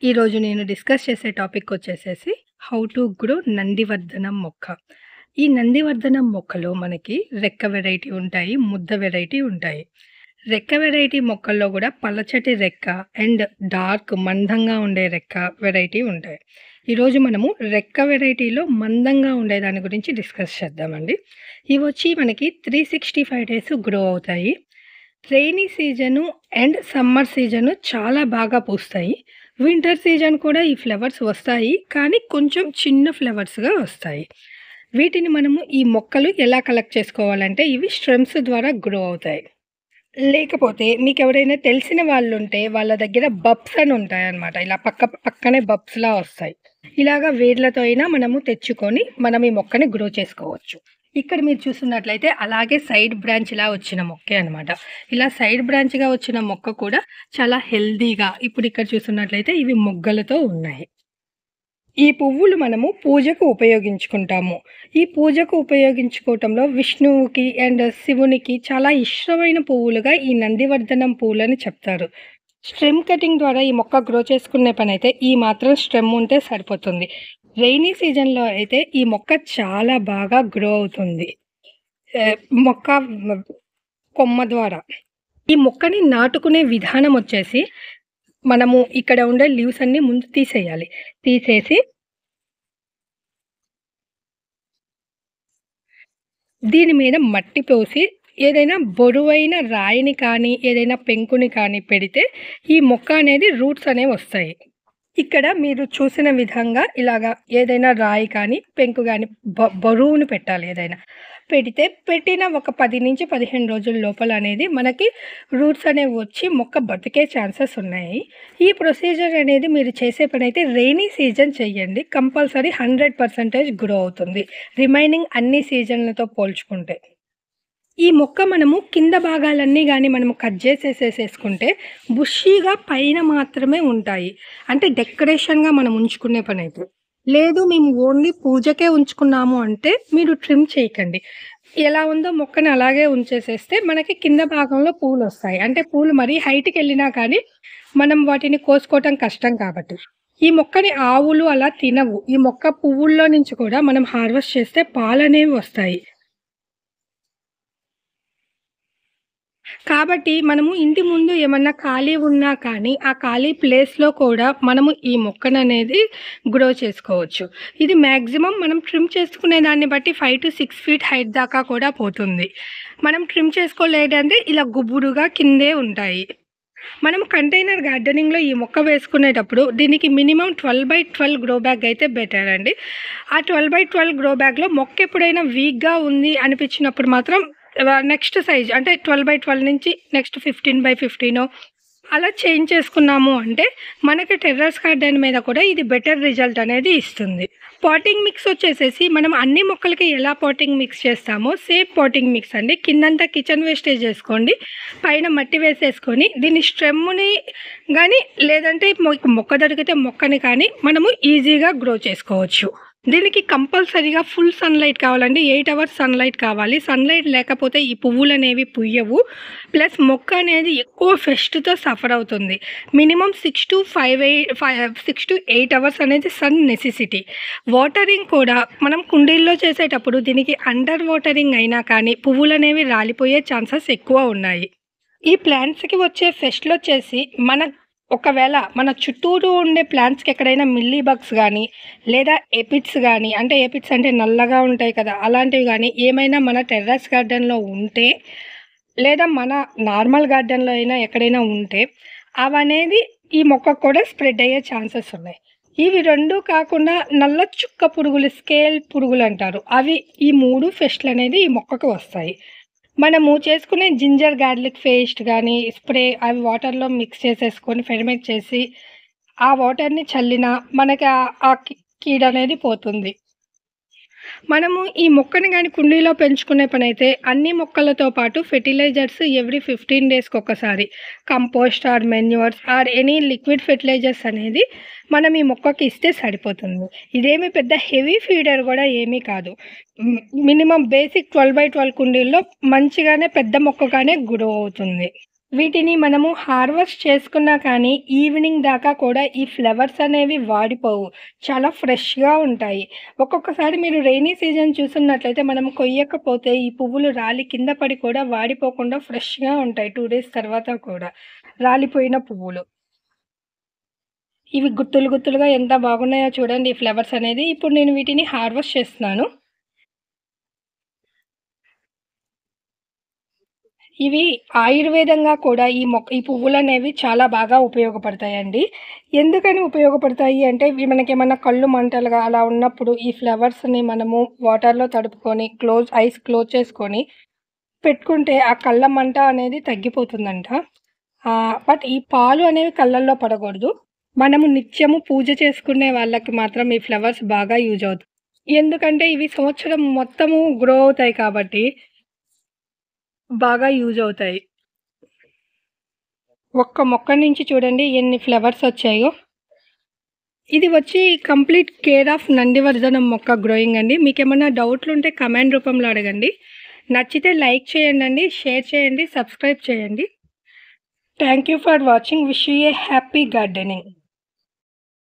ఈరోజు నేను డిస్కస్ చేసే టాపిక్ వచ్చేసేసి హౌ టు గ్రో నందివర్ధనం మొక్క. ఈ నందివర్ధనం మొక్కలో మనకి రెక్క వెరైటీ ఉంటాయి, ముద్ద వెరైటీ ఉంటాయి. రెక్క వెరైటీ మొక్కల్లో కూడా పలచటి రెక్క అండ్ డార్క్ మందంగా ఉండే రెక్క వెరైటీ ఉంటాయి. ఈరోజు మనము రెక్క వెరైటీలో మందంగా ఉండే దాని గురించి డిస్కస్ చేద్దామండి. ఇవి వచ్చి మనకి 365 డేస్ గ్రో అవుతాయి. Rainy season and summer season చాలా బాగా పూస్తాయి. వింటర్ సీజన్ కూడా ఈ ఫ్లవర్స్ వస్తాయి, కానీ కొంచెం చిన్న ఫ్లవర్స్‌గా వస్తాయి. వీటిని మనము ఈ మొక్కలు ఎలా కలెక్ట్ చేసుకోవాలంటే ఇవి స్టెమ్స్ ద్వారా గ్రో అవుతాయి. లేకపోతే మీకెవరైనా తెలిసిన వాళ్ళుంటే వాళ్ళ దగ్గర బబ్స్ అని ఉంటాయన్నమాట. ఇలా పక్కనే బబ్స్‌లా వస్తాయి. ఇలాగ వేర్లతో అయినా మనము తెచ్చుకొని మనం ఈ మొక్కని గ్రో చేసుకోవచ్చు. ఇక్కడ మీరు చూస్తున్నట్లయితే అలాగే సైడ్ బ్రాంచ్‌లా వచ్చిన మొక్కే అనమాట. ఇలా సైడ్ బ్రాంచ్‌గా వచ్చిన మొక్క కూడా చాలా హెల్తీగా ఇప్పుడు ఇక్కడ చూస్తున్నట్లయితే ఇవి మొగ్గలతో ఉన్నాయి. ఈ పువ్వులు మనము పూజకు ఉపయోగించుకుంటాము. ఈ పూజకు ఉపయోగించుకోవటంలో విష్ణువుకి అండ్ శివునికి చాలా ఇష్టమైన పువ్వులుగా ఈ నందివర్ధనం పువ్వులని చెప్తారు. స్టెమ్ కటింగ్ ద్వారా ఈ మొక్క గ్రో చేసుకునే పనైతే ఈ మాత్రం స్టెమ్ ఉంటే సరిపోతుంది. రెయినీ సీజన్‌లో అయితే ఈ మొక్క చాలా బాగా గ్రో అవుతుంది. మొక్క కొమ్మ ద్వారా. ఈ మొక్కని నాటుకునే విధానం వచ్చేసి మనము ఇక్కడ ఉండే లీవ్స్ అన్నీ ముందు తీసేయాలి. తీసేసి దీని మీద మట్టి పోసి ఏదైనా బరువైన రాయిని కానీ, ఏదైనా పెంకుని కానీ పెడితే ఈ మొక్క అనేది రూట్స్ అనేవి వస్తాయి. ఇక్కడ మీరు చూసిన విధంగా ఇలాగా ఏదైనా రాయి కానీ, పెంకు కానీ బరువును పెట్టాలి ఏదైనా. పెడితే పెట్టిన ఒక 10-15 రోజుల లోపల అనేది మనకి రూట్స్ అనేవి వచ్చి మొక్క బతికే ఛాన్సెస్ ఉన్నాయి. ఈ ప్రొసీజర్ అనేది మీరు చేసే పనైతే రెయినీ సీజన్ చెయ్యండి. కంపల్సరీ 100% గ్రో అవుతుంది. రిమైనింగ్ అన్ని సీజన్లతో పోల్చుకుంటే. ఈ మొక్క మనము కింద భాగాలన్నీ గానీ మనము కట్ చేసేసేసుకుంటే బుషీగా పైన మాత్రమే ఉంటాయి. అంటే డెకరేషన్‌గా మనం ఉంచుకునే పనైతే. లేదు మేము ఓన్లీ పూజకే ఉంచుకున్నాము అంటే మీరు ట్రిమ్ చేయకండి. ఎలా ఉందో మొక్కని అలాగే ఉంచేసేస్తే మనకి కింద భాగంలో పూలొస్తాయి. అంటే పూలు మరీ హైట్‌కెళ్ళినా కానీ మనం వాటిని కోసుకోవటం కష్టం కాబట్టి. ఈ మొక్కని ఆవులు అలా తినవు. ఈ మొక్క పువ్వుల్లో నుంచి కూడా మనం హార్వెస్ట్ చేస్తే పాలనేవి వస్తాయి. కాబట్టి మనము ఇంటి ముందు ఏమన్నా ఖాళీ ఉన్నా కానీ, ఆ ఖాళీ ప్లేస్‌లో కూడా మనము ఈ మొక్కననేది గ్రో చేసుకోవచ్చు. ఇది మాక్సిమం మనం ట్రిమ్ చేసుకునే దాన్ని బట్టి 5-6 ఫీట్ హైట్ దాకా కూడా పోతుంది. మనం ట్రిమ్ చేసుకోలేదంటే ఇలా గుబురుగా కిందే ఉంటాయి. మనం కంటైనర్ గార్డెనింగ్‌లో ఈ మొక్క వేసుకునేటప్పుడు దీనికి మినిమమ్ 12x12 గ్రో బ్యాగ్ అయితే బెటర్ అండి. ఆ 12x12 గ్రో బ్యాగ్‌లో మొక్క ఎప్పుడైనా వీక్‌గా ఉంది అనిపించినప్పుడు మాత్రం నెక్స్ట్ సైజ్ అంటే 12x12 నుంచి నెక్స్ట్ 15x15 అలా చేంజ్ చేసుకున్నాము అంటే మనకి టెర్రస్ గార్డెన్ మీద కూడా ఇది బెటర్ రిజల్ట్ అనేది ఇస్తుంది. పాటింగ్ మిక్స్ వచ్చేసేసి మనం అన్ని మొక్కలకి ఎలా పాటింగ్ మిక్స్ చేస్తామో సేమ్ పాటింగ్ మిక్స్ అండి. కిందంతా కిచెన్ వేస్టేజ్ వేసుకోండి, పైన మట్టి వేసేసుకొని దీని స్టెమ్‌ని కానీ లేదంటే మొక్క దొరికితే మొక్కని కానీ మనము ఈజీగా గ్రో చేసుకోవచ్చు. దీనికి కంపల్సరీగా ఫుల్ సన్‌లైట్ కావాలండి. 8 అవర్స్ సన్‌లైట్ కావాలి. సన్‌లైట్ లేకపోతే ఈ పువ్వులనేవి పుయ్యవు. ప్లస్ మొక్క అనేది ఎక్కువ పెస్ట్‌తో సఫర్ అవుతుంది. మినిమమ్ 6-8 అవర్స్ అనేది సన్ నెసెసిటీ. వాటరింగ్ కూడా మనం కుండీల్లో చేసేటప్పుడు దీనికి అండర్ వాటరింగ్ అయినా కానీ పువ్వులనేవి రాలిపోయే ఛాన్సెస్ ఎక్కువ ఉన్నాయి. ఈ ప్లాంట్స్‌కి వచ్చే పెస్ట్‌లొచ్చేసి ఒకవేళ మన చుట్టూరు ఉండే ప్లాంట్స్‌కి ఎక్కడైనా మిల్లీ బగ్స్ గానీ, లేదా ఎపిడ్స్ గానీ, అంటే ఎపిడ్స్ అంటే నల్లగా ఉంటాయి కదా! అలాంటివి గానీ ఏమైనా మన టెర్రస్ గార్డెన్‌లో ఉంటే, లేదా మన నార్మల్ గార్డెన్‌లో అయినా ఎక్కడైనా ఉంటే, అవనేది ఈ మొక్కకు కూడా స్ప్రెడ్ అయ్యే ఛాన్సెస్ ఉన్నాయి. ఇవి 2 కాకుండా నల్ల చుక్క పురుగులు, స్కేల్ పురుగులంటారు. అవి ఈ 3 పెస్ట్‌లనేది ఈ మొక్కకు వస్తాయి. మనము చేసుకునే జింజర్ గార్లిక్ పేస్ట్ గానీ, స్ప్రే అవి వాటర్‌లో మిక్స్ చేసేసుకొని ఫెర్మెంట్ చేసి, ఆ వాటర్‌ని చల్లినా మనకి ఆ కీడనేది పోతుంది. మనము ఈ మొక్కని గాని కుండీలో పెంచుకునే పనైతే అన్ని మొక్కలతో పాటు ఫెర్టిలైజర్స్ ఎవ్రీ 15 డేస్‌కి ఒకసారి compost or manures or any liquid fertilizers అనేది మనం ఈ మొక్కకి ఇస్తే సరిపోతుంది. ఇదేమి పెద్ద హెవీ ఫీడర్ కూడా ఏమీ కాదు. మినిమమ్ బేసిక్ 12x12 కుండీల్లో మంచిగానే పెద్ద మొక్కగానే గ్రో అవుతుంది. వీటిని మనము హార్వెస్ట్ చేసుకున్నా కానీ ఈవినింగ్ దాకా కూడా ఈ ఫ్లవర్స్ అనేవి వాడిపోవు. చాలా ఫ్రెష్‌గా ఉంటాయి. ఒక్కొక్కసారి మీరు రెయినీ సీజన్ చూస్తున్నట్లయితే మనం కొయ్యకపోతే ఈ పువ్వులు రాలి కింద పడి కూడా వాడిపోకుండా ఫ్రెష్‌గా ఉంటాయి 2 డేస్ తర్వాత కూడా. రాలిపోయిన పువ్వులు. ఇవి గుత్తులు గుత్తులుగా ఎంత బాగున్నాయో చూడండి ఈ ఫ్లవర్స్ అనేది. ఇప్పుడు నేను వీటిని హార్వెస్ట్ చేస్తున్నాను. ఇవి ఆయుర్వేదంగా కూడా ఈ పువ్వులనేవి చాలా బాగా ఉపయోగపడతాయండి. ఎందుకని ఉపయోగపడతాయి అంటే, ఇవి మనకేమన్నా కళ్ళు మంటలుగా అలా ఉన్నప్పుడు ఈ ఫ్లవర్స్‌ని మనము వాటర్‌లో తడుపుకొని ఐస్ క్లోజ్ చేసుకొని పెట్టుకుంటే ఆ కళ్ళ మంట అనేది తగ్గిపోతుందంట. బట్ ఈ పాలు అనేవి కళ్ళల్లో పడకూడదు. మనము నిత్యము పూజ చేసుకునే వాళ్ళకి మాత్రం ఈ ఫ్లవర్స్ బాగా యూజ్ అవుతాయి. ఎందుకంటే ఇవి సంవత్సరం మొత్తము గ్రో అవుతాయి కాబట్టి బాగా యూజ్ అవుతాయి. ఒక్క మొక్క నుంచి చూడండి ఎన్ని ఫ్లవర్స్ వచ్చాయో. ఇది వచ్చి కంప్లీట్ కేర్ ఆఫ్ నందివర్ధనం మొక్క గ్రోయింగ్ అండి. మీకేమన్నా డౌట్లుంటే కమెంట్ రూపంలో అడగండి. నచ్చితే లైక్ చేయండండి, షేర్ చేయండి, సబ్స్క్రైబ్ చేయండి. Thank you for watching. Wish you A happy gardening.